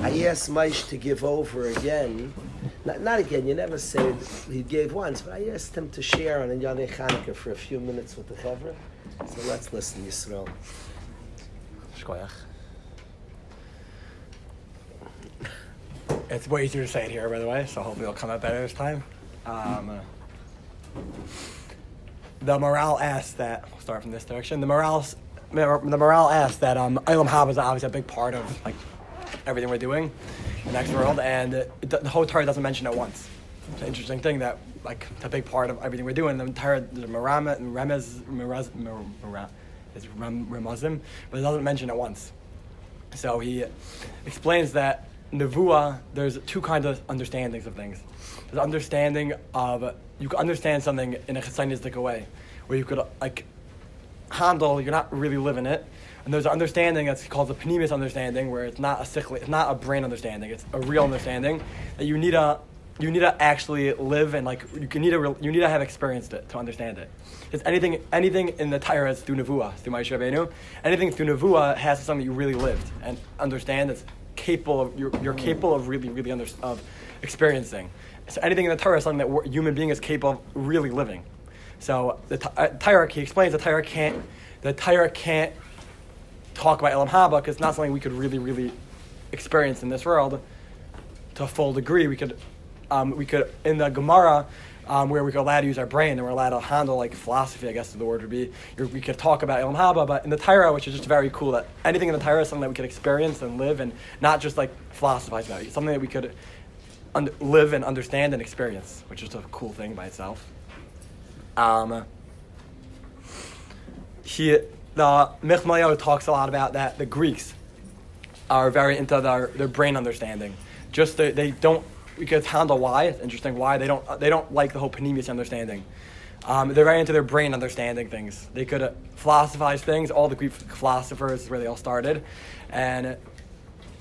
I asked Moishy to give over again. Not again, you never said he gave once, but I asked him to share on Yonei Chanukah for a few minutes with the Chevra. So let's listen, Yisrael. Shkoyach. It's way easier to say it here, by the way, so hopefully it'll come out better this time. The morale asked that, we'll start from this direction, the morale asked that Olam Haba is obviously a big part of like everything we're doing in the next world, and the whole Torah doesn't mention it once. It's an interesting thing that like it's a big part of everything we're doing. The entire Remez is Remazim, but it doesn't mention it once. So he explains that Nevuah, there's two kinds of understandings of things. There's understanding of, you can understand something in a chesanistic way, where you could like handle, you're not really living it. And there's an understanding that's called the pneumius understanding, where it's not a brain understanding, it's a real understanding that you need to actually live, and like you need to have experienced it to understand it. Because anything in the Torah is through Nevuah, through Moishy Rabbeinu. Anything through Nevuah has something you really lived and understand. That's capable of you're capable of really of experiencing. So anything in the Torah is something that a human being is capable of really living. So the Torah, he explains the Torah can't talk about Olam Haba because it's not something we could really experience in this world to a full degree. We could in the Gemara, where we could allowed to use our brain and we're allowed to handle like philosophy, I guess the word would be. We could talk about Olam Haba, but in the Torah, which is just very cool, that anything in the Torah is something that we could experience and live, and not just like philosophize about. It's something that we could live and understand and experience, which is a cool thing by itself. The Michmael talks a lot about that. The Greeks are very into their brain understanding. Just they don't. We could handle why. It's interesting why they don't like the whole panemius understanding. They're very into their brain understanding things. They could philosophize things. All the Greek philosophers is where they all started, and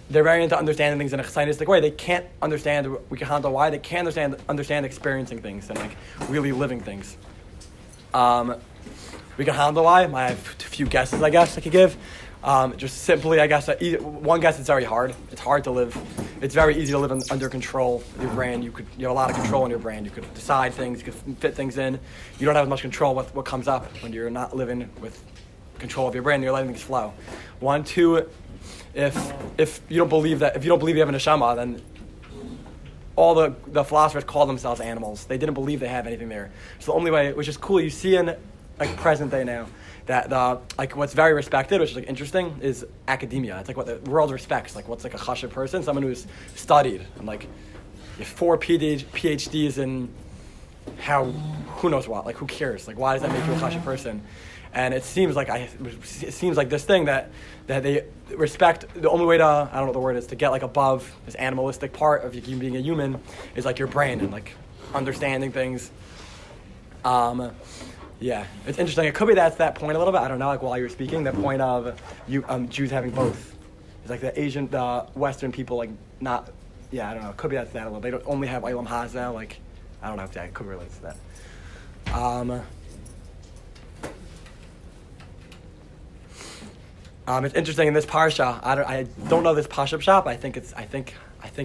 they're very into understanding things in a chesanistic way. They can't understand. We can handle why. They can't understand experiencing things and like really living things. We can handle why. I have a few guesses, I guess, I could give. Just simply, I guess, one guess, it's very hard. It's hard to live. It's very easy to live under control of your brain. You have a lot of control in your brain. You could decide things. You could fit things in. You don't have as much control with what comes up when you're not living with control of your brain. You're letting things flow. 1, 2, if you don't believe that, if you don't believe you have a neshama, then all the philosophers call themselves animals. They didn't believe they have anything there. So the only way, which is cool, you see in like present day now, that like what's very respected, which is like interesting, is academia. It's like what the world respects. Like what's like a chashuv person? Someone who's studied and like 4 PhDs in who knows what? Like who cares? Like why does that make you a chashuv person? And it seems like this thing that they respect. The only way to, I don't know what the word is, to get like above this animalistic part of you being a human is like your brain and like understanding things. Yeah, it's interesting. It could be that's that point a little bit. I don't know. Like while you were speaking, the point of you Jews having both. It's like the Western people like not. Yeah, I don't know. It could be that's that a little. They don't only have Olam Haza. Like I don't know if that could relate to that. It's interesting in this parsha. I don't know this parsha shop. I think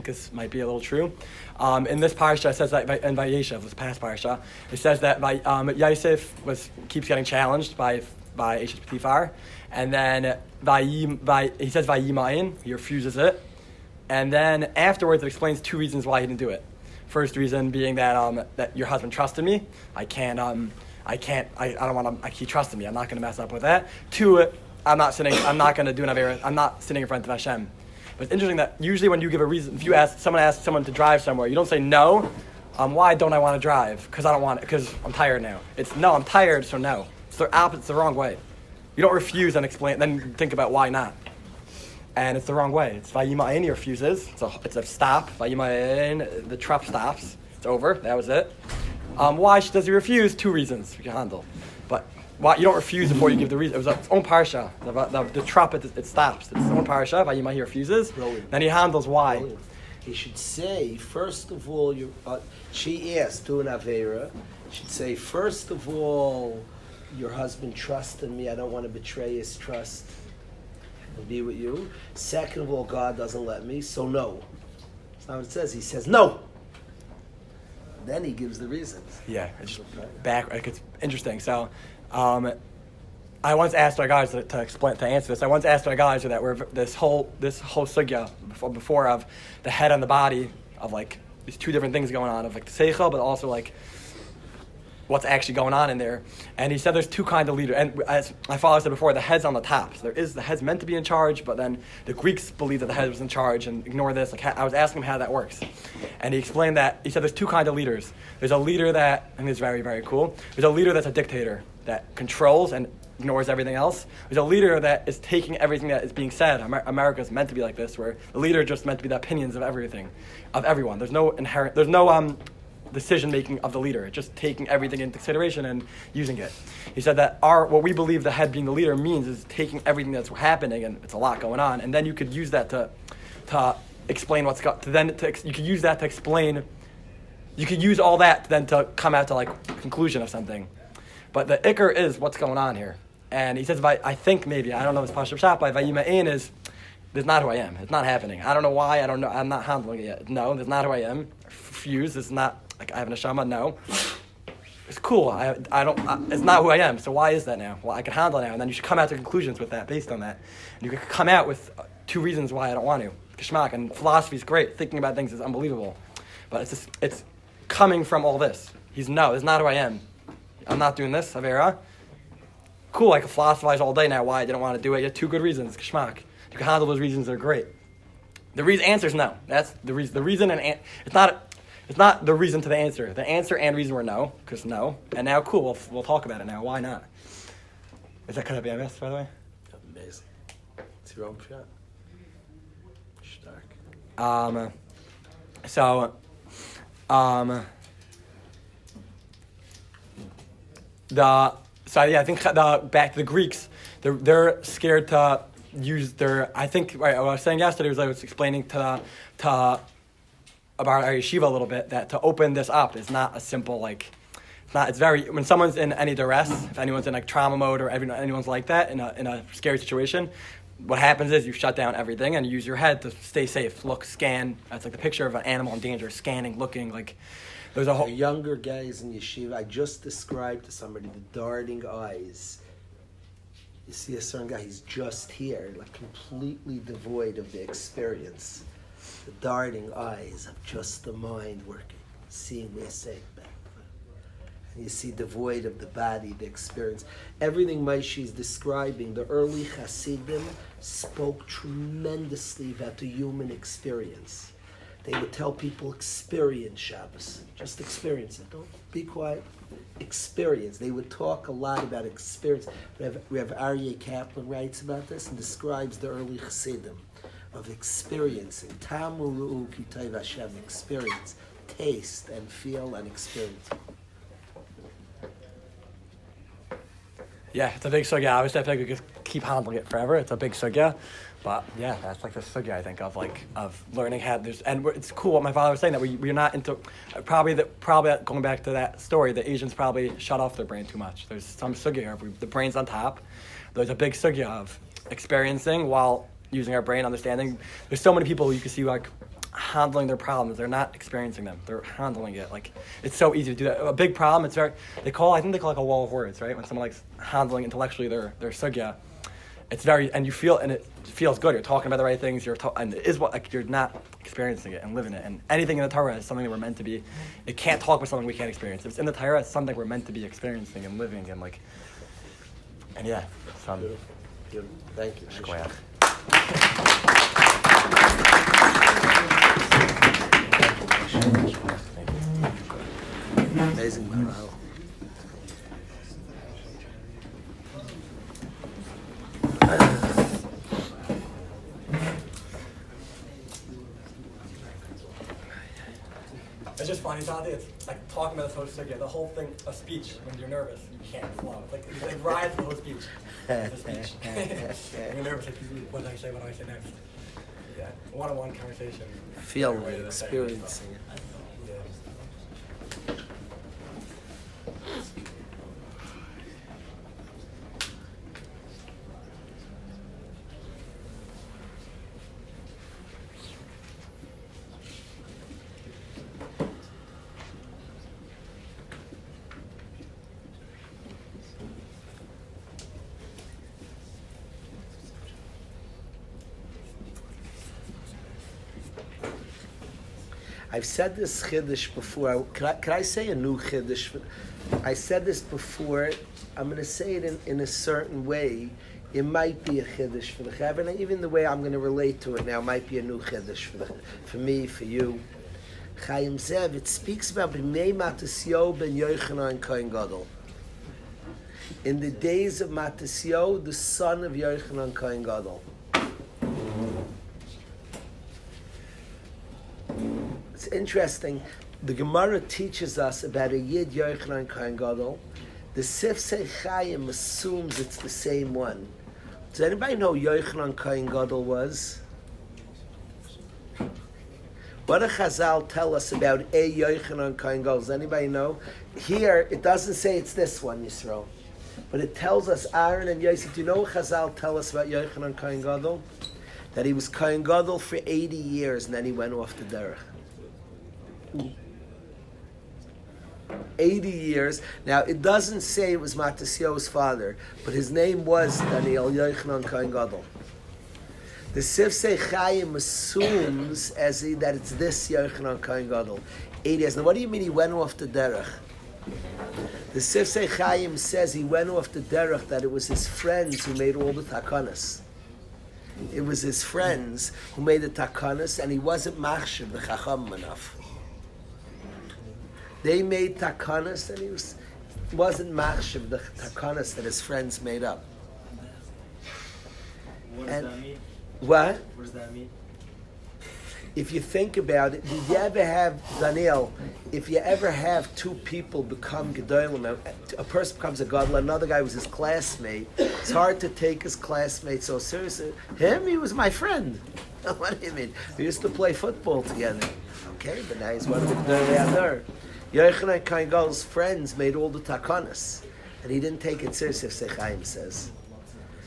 this might be a little true. In this parsha, it says that in Vayeshev, this past parsha, it says that Yosef keeps getting challenged by Eshes Potiphar, and then he says Vayimayin, he refuses it, and then afterwards it explains 2 reasons why he didn't do it. First reason being that your husband trusted me. I don't want to. He trusted me. I'm not going to mess up with that. 2. I'm not going to do an avera. I'm not sitting in front of Hashem. But it's interesting that usually when you give a reason, if you asks someone to drive somewhere, you don't say no. Why don't I want to drive? Because I don't want it. Because I'm tired now. It's no, I'm tired, so no. It's the opposite. It's the wrong way. You don't refuse and explain. Then think about why not. And it's the wrong way. It's Vayimayin, he refuses. It's a stop. Vayimayin, the truck stops. It's over. That was it. Why does he refuse? 2 reasons we can handle. But why you don't refuse before you give the reason. It was its own parsha. The trumpet, it stops. It's its own parsha. Vayimayin, he refuses. Brilliant. Then he handles why. Brilliant. He should say, first of all, she asked, do an Avera. He should say, first of all, your husband trusted me. I don't want to betray his trust and be with you. Second of all, God doesn't let me, so no. That's not what it says. He says no. Then he gives the reasons. Yeah, it's just back. Like, it's interesting. So, I once asked our guys to answer this. I once asked our guys that we're this whole sugya before of the head and the body of like these 2 different things going on of like the seichel, but also like what's actually going on in there. And he said there's 2 kinds of leaders. And as my father said before, the head's on the top. So the head's meant to be in charge, but then the Greeks believe that the head was in charge and ignore this. Like I was asking him how that works. And he explained that, he said there's 2 kinds of leaders. There's a leader that, and it's very, very cool, there's a leader that's a dictator that controls and ignores everything else. There's a leader that is taking everything that is being said. America's meant to be like this, where the leader just meant to be the opinions of everything, of everyone. There's no decision making of the leader, just taking everything into consideration and using it. He said that what we believe the head being the leader means is taking everything that's happening, and it's a lot going on, and then you could use that to explain what's got. You could use that to explain. You could use all that then to come out to like a conclusion of something. But the ikar is what's going on here. And he says, I think maybe, I don't know if it's Pashup Shop, by Vayima'in is, this is not who I am. It's not happening. I don't know why, I don't know, I'm not handling it yet. No, this is not who I am. Refuse, it's not, like I have an neshama, no. It's cool, it's not who I am, so why is that now? Well, I can handle it now, and then you should come out to conclusions with that, based on that. And you can come out with 2 reasons why I don't want to. Kishmak, and philosophy is great, thinking about things is unbelievable. But it's coming from all this. This is not who I am. I'm not doing this, Avera. Cool, I can philosophize all day now why I didn't want to do it. You have 2 good reasons, Kishmak. You can handle those reasons, they're great. The answer is no. That's the reason. The reason it's not the reason to the answer. The answer and reason were no, because no. And now, cool, we'll talk about it now. Why not? Is that going to be a miss, by the way? Amazing. It's your own shot. Stark. I think back to the Greeks, they're scared to use their. I think what I was saying yesterday was I was explaining to about our yeshiva a little bit that to open this up is not a simple like. It's very when someone's in any duress, if anyone's in like trauma mode or anyone's like that in a scary situation. What happens is you shut down everything and you use your head to stay safe. Look, scan. That's like the picture of an animal in danger, scanning, looking like. There's a whole the younger guys in yeshiva. I just described to somebody the darting eyes. You see a certain guy, he's just here, like completely devoid of the experience. The darting eyes of just the mind working, seeing me safe back. And you see devoid of the body, the experience. Everything Moishy is describing, the early Hasidim spoke tremendously about the human experience. They would tell people, experience Shabbos. Just experience it. Don't be quiet. Experience. They would talk a lot about experience. We have Aryeh Kaplan writes about this and describes the early Chassidim of experiencing. Tamu ru'u ki tov Hashem. Experience. Taste and feel and experience. Yeah, it's a big sugya. Obviously, I think we could keep handling it forever. It's a big sugya. But yeah, that's like the sugya I think of learning how there's and it's cool what my father was saying that we're not into probably going back to that story the Asians probably shut off their brain too much. There's some sugya here. The brain's on top. There's a big sugya of experiencing while using our brain, understanding. There's so many people you can see like handling their problems. They're not experiencing them. They're handling it. Like it's so easy to do that. A big problem. It's very I think they call it like a wall of words, right? When someone likes handling intellectually their sugya. It's very, and you feel, and it feels good. You're talking about the right things. And it is what like you're not experiencing it and living it. And anything in the Torah is something that we're meant to be. It can't talk about something we can't experience. If it's in the Torah, it's something we're meant to be experiencing and living and like. And yeah, Thank you. Shkoyach. Amazing morale. It's just funny, Tati. It's like talking about the social circuit. The whole thing, a speech, when you're nervous, you can't flow. It's like rides the whole speech. It's a speech. When you're nervous, like, what do I say? What do I say next? Yeah, one-on-one conversation. Feel Way it, to say experiencing it. Yeah. I've said this chiddush before. Can I say a new chiddush? I said this before. I'm going to say it in a certain way. It might be a chiddush for the Chaver, and even the way I'm going to relate to it now might be a new chiddush for me, for you. Chaim Zev, it speaks about B'nei Matisyo ben Yochanan Kohen Gadol. In the days of Matisyo, the son of Yochanan Kohen Gadol. It's interesting. The Gemara teaches us about a Yid Yochanan Kohen Gadol. The Sifsei Chaim assumes it's the same one. Does anybody know who Yochanan Kohen Gadol was? What do Chazal tell us about a Yochanan Kohen Gadol? Does anybody know? Here, it doesn't say it's this one, Yisrael. But it tells us Aaron and Yosef. Do you know what Chazal tell us about Yochanan Kohen Gadol? That he was Kohen Gadol for 80 years and then he went off the derech. 80 years. Now, it doesn't say it was Matisyo's father, but his name was Daniel Yochanan Kohen Gadol. The Sifsei Chaim assumes that it's this Yochanan Kohen Gadol. 80 years. Now, what do you mean he went off the derech? The Sifsei Chaim says he went off the derech that it was his friends who made all the takanas. It was his friends who made the takanas, and he wasn't machshav the chacham enough. They made takanas, and he wasn't machshav the takanas that his friends made up. What does that mean? What? What does that mean? If you think about it, did you ever have, Daniel, if you ever have two people become gedolim, a person becomes a gadol, another guy was his classmate, it's hard to take his classmate so seriously. Him, he was my friend. What do you mean? We used to play football together. Okay, but now he's one of the gedolim out there. Yochanan Kohen Gadol's friends made all the takanas, and he didn't take it seriously, Chaim says.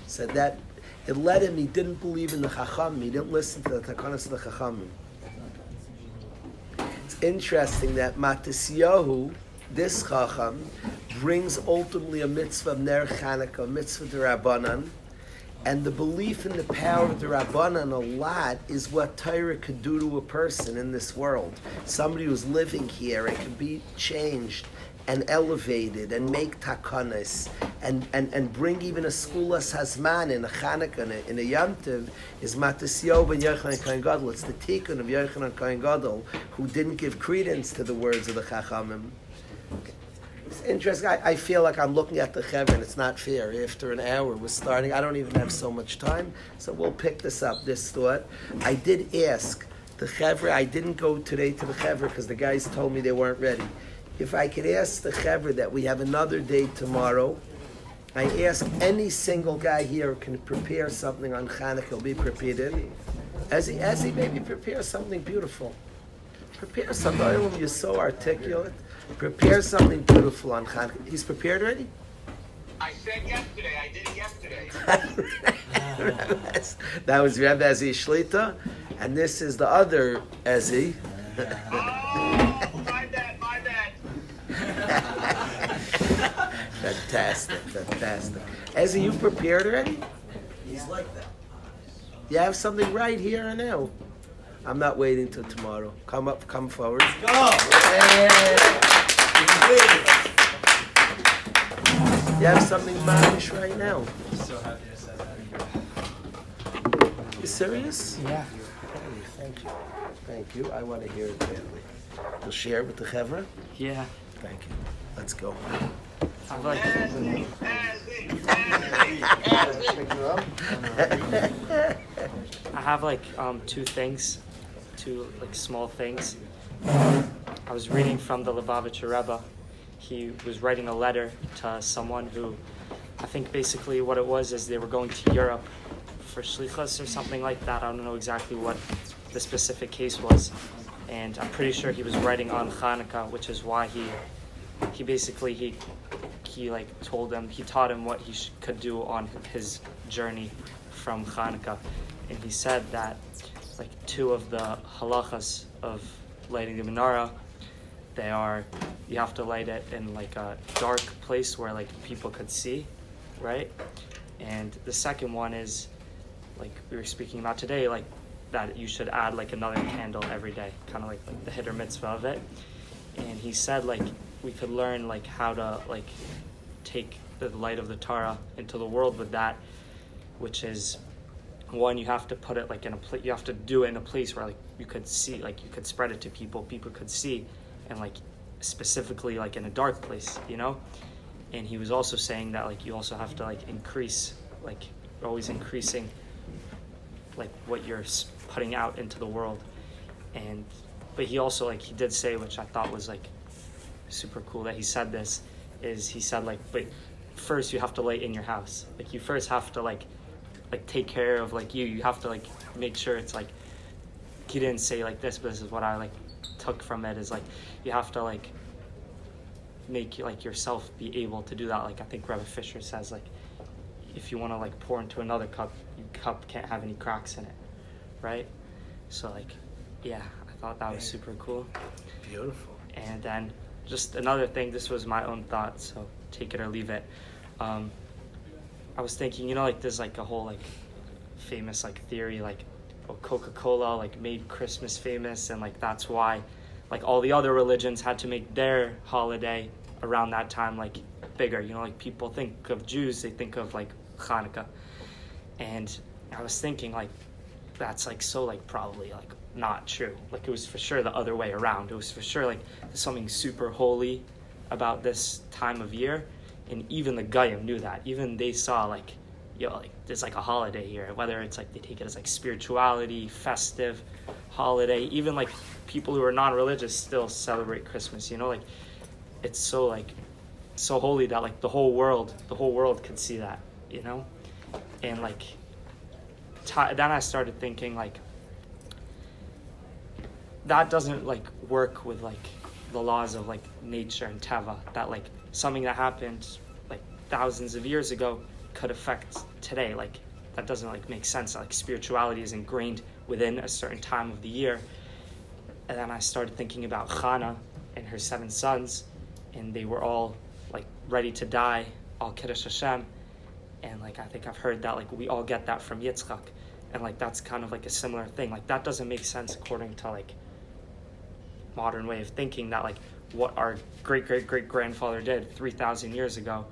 Said that it led him, he didn't believe in the Chacham, he didn't listen to the takanas of the Chacham. It's interesting that Matisyahu, this Chacham, brings ultimately a mitzvah of Ner Chanukah, a mitzvah to Rabbanan, and the belief in the power of the Rabbanan a lot is what Torah could do to a person in this world. Somebody who's living here and can be changed and elevated and make takanas and bring even a skulas hazman in a Chanukah, in a Yom Tov, is Matisyo ben Yochanan Kohen Gadol. It's the tikkun of Yochanan Kohen Gadol who didn't give credence to the words of the Chachamim. It's interesting. I feel like I'm looking at the Chaver and it's not fair. After an hour we're starting. I don't even have so much time, so we'll pick this up, this thought. I did ask the Chaver, I didn't go today to the Chaver because the guys told me they weren't ready. If I could ask the Chaver that we have another day tomorrow, I ask any single guy here who can prepare something on Chanukah, he'll be prepared in. As he maybe prepare something beautiful. Prepare something, you're so articulate. Prepare something beautiful on Chanukah. He's prepared already? I said yesterday, I did it yesterday. That was Reb Ezi Shlita, and this is the other Ezi. Oh, my bad. Fantastic. Ezi, you prepared already? He's like that. You have something right here and now. I'm not waiting till tomorrow. Come forward. Go! Yeah. You have something mamish right now. So happy I said that. You serious? Yeah. Thank you. Thank you. I want to hear it badly. You'll share it with the chevra? Yeah. Thank you. Let's go. I've like, I have like two like small things. I was reading from the Lubavitcher Rebbe. He was writing a letter to someone who, I think basically what it was is they were going to Europe for shlichus or something like that. I don't know exactly what the specific case was, and I'm pretty sure he was writing on Hanukkah, which is why he like taught him what he could do on his journey from Hanukkah, and he said that like two of the halachas of lighting the menorah, you have to light it in like a dark place where like people could see, right? And the second one is like we were speaking about today, like that you should add like another candle every day, kind of like the hit or mitzvah of it. And he said like we could learn like how to like take the light of the Torah into the world with that, which is one, you have to put it like in a you have to do it in a place where like you could see, like you could spread it to people could see, and like specifically like in a dark place, you know. And he was also saying that like you also have to like increase, like always increasing like what you're putting out into the world. And but he also like he did say, which I thought was like super cool that he said this, is he said like, but first you have to light in your house, like you first have to like take care of like you have to like make sure it's like, he didn't say like this, but this is what I like took from it, is like you have to like make like yourself be able to do that. Like I think Rabbi Fisher says like if you want to like pour into another cup, your cup can't have any cracks in it, right? So like yeah, I thought that was super cool. Beautiful. And then just another thing, this was my own thought, so take it or leave it. I was thinking, you know, like there's like a whole like famous like theory, like Coca-Cola like made Christmas famous, and like that's why like all the other religions had to make their holiday around that time like bigger. You know, like people think of Jews, they think of like Hanukkah. And I was thinking like that's like so like probably like not true. Like it was for sure the other way around. It was for sure like there's something super holy about this time of year, and even the Goyim knew that. Even they saw like, yo, like there's like a holiday here, whether it's like they take it as like spirituality, festive holiday. Even like people who are non-religious still celebrate Christmas, you know, like it's so like so holy that like the whole world could see that, you know. And like then I started thinking like that doesn't like work with like the laws of like nature and teva, that like something that happened like thousands of years ago could affect today. Like that doesn't like make sense. Like spirituality is ingrained within a certain time of the year. And then I started thinking about Chana and her 7 sons, and they were all like ready to die, all Kiddush Hashem. And like I think I've heard that like we all get that from Yitzchak, and like that's kind of like a similar thing. Like that doesn't make sense according to like modern way of thinking, that like what our great grandfather did 3,000 years ago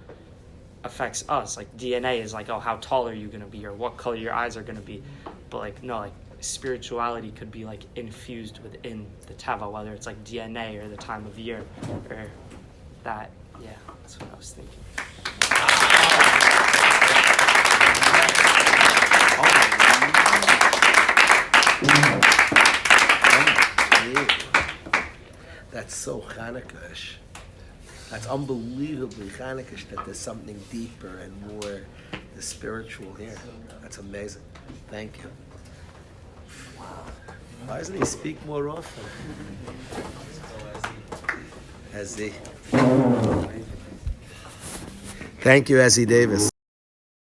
affects us. Like DNA is like, oh, how tall are you going to be, or what color your eyes are going to be. But like no, like spirituality could be like infused within the teva, whether it's like DNA or the time of year or that. Yeah, that's what I was thinking. That's so Hanukkah-ish. That's unbelievably Hanukkah that there's something deeper and more the spiritual here. That's amazing. Thank you. Wow. Why doesn't he speak more often? Ezzy. Thank you, Ezzy Davis.